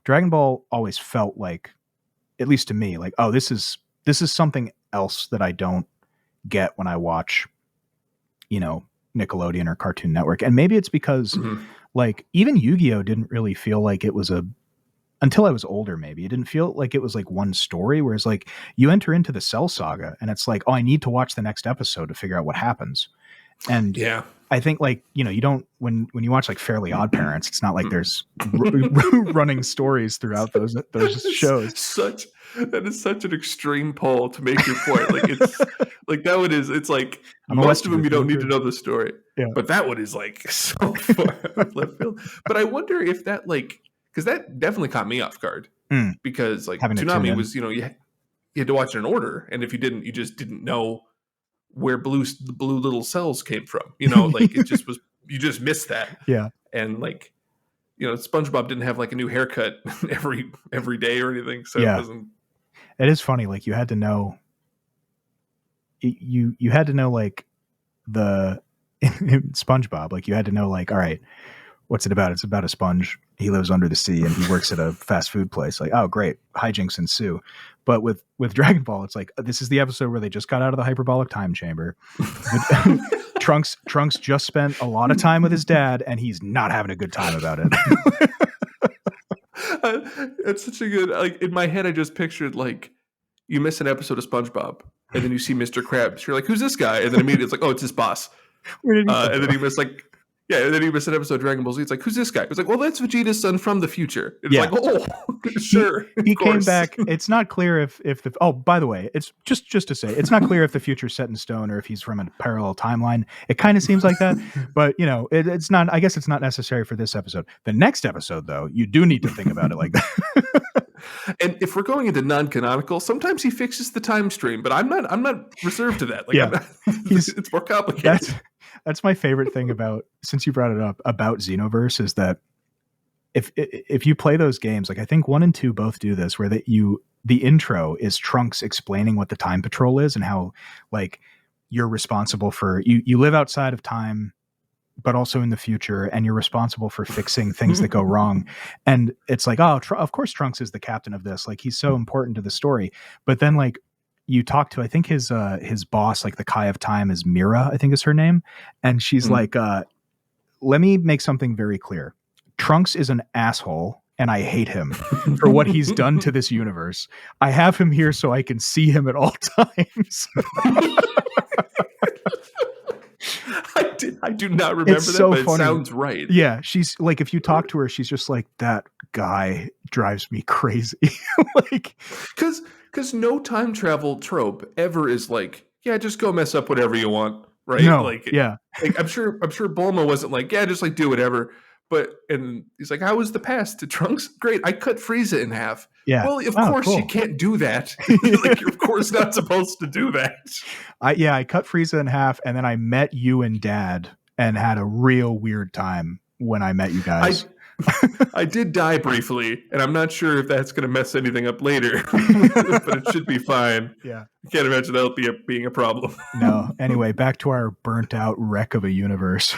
Dragon Ball always felt like, at least to me, like, oh, this is something else that I don't get when I watch, Nickelodeon or Cartoon Network. And maybe it's because Mhm. like even Yu-Gi-Oh didn't really feel like it was until I was older, maybe it didn't feel like it was like one story. Whereas like you enter into the Cell Saga and it's like, oh, I need to watch the next episode to figure out what happens. And Yeah. I think like, you don't, when you watch like Fairly Odd Parents, it's not like there's running stories throughout those shows. That is such an extreme poll to make your point. Like it's like that one is, it's like I'm a most of them Westerner you don't through need to and know the story. Yeah. But that one is like so far left field. But I wonder if that like, because that definitely caught me off guard. Mm. Because like Having to tune Toonami in. was, you had to watch it in order, and if you didn't, you just didn't know where the blue little cells came from. Like it just was, you just missed that. Yeah. And like, SpongeBob didn't have like a new haircut every day or anything, so Yeah. it wasn't. It is funny, like you had to know you had to know like the SpongeBob, like you had to know like, all right, what's it about? It's about a sponge. He lives under the sea and he works at a fast food place. Like, oh great, hijinks ensue. But with Dragon Ball, it's like, this is the episode where they just got out of the hyperbolic time chamber. Trunks just spent a lot of time with his dad and he's not having a good time about it. It's such a good, like in my head I just pictured like you miss an episode of SpongeBob and then you see Mr. Krabs, you're like, who's this guy? And then immediately it's like, oh, it's his boss. And then you miss like, and then you miss an episode of Dragon Ball Z. It's like, who's this guy? It's like, well, that's Vegeta's son from the future. It's like, oh, sure. He came back. It's not clear if the, oh, by the way, it's just to say, it's not clear if the future's set in stone or if he's from a parallel timeline. It kind of seems like that, but it's not, I guess it's not necessary for this episode. The next episode though, you do need to think about it like that. And if we're going into non-canonical, sometimes he fixes the time stream, but I'm not reserved to that. Like, it's more complicated. That's my favorite thing about, since you brought it up, about Xenoverse, is that if you play those games, like I think 1 and 2 both do this, where the intro is Trunks explaining what the time patrol is and how like you're responsible for, you live outside of time, but also in the future, and you're responsible for fixing things that go wrong. And it's like, oh, of course Trunks is the captain of this. Like he's so important to the story. But then like you talk to, I think his boss, like the Kai of Time, is Mira, I think is her name. And she's like, let me make something very clear. Trunks is an asshole and I hate him for what he's done to this universe. I have him here so I can see him at all times. I do not remember that, so but funny. It sounds right. Yeah, she's like, if you talk to her, she's just like, that guy drives me crazy. Like, because no time travel trope ever is like, yeah, just go mess up whatever you want, right? No, like, yeah. Like, I'm sure Bulma wasn't like, yeah, just like do whatever. And he's like, how was the past to Trunks? Great, I cut Frieza in half. Yeah. Well, of course cool. You can't do that. Like, you're of course not supposed to do that. I cut Frieza in half, and then I met you and Dad, and had a real weird time when I met you guys. I did die briefly, and I'm not sure if that's going to mess anything up later, but it should be fine. Yeah, I can't imagine that being a problem. No. Anyway, back to our burnt out wreck of a universe.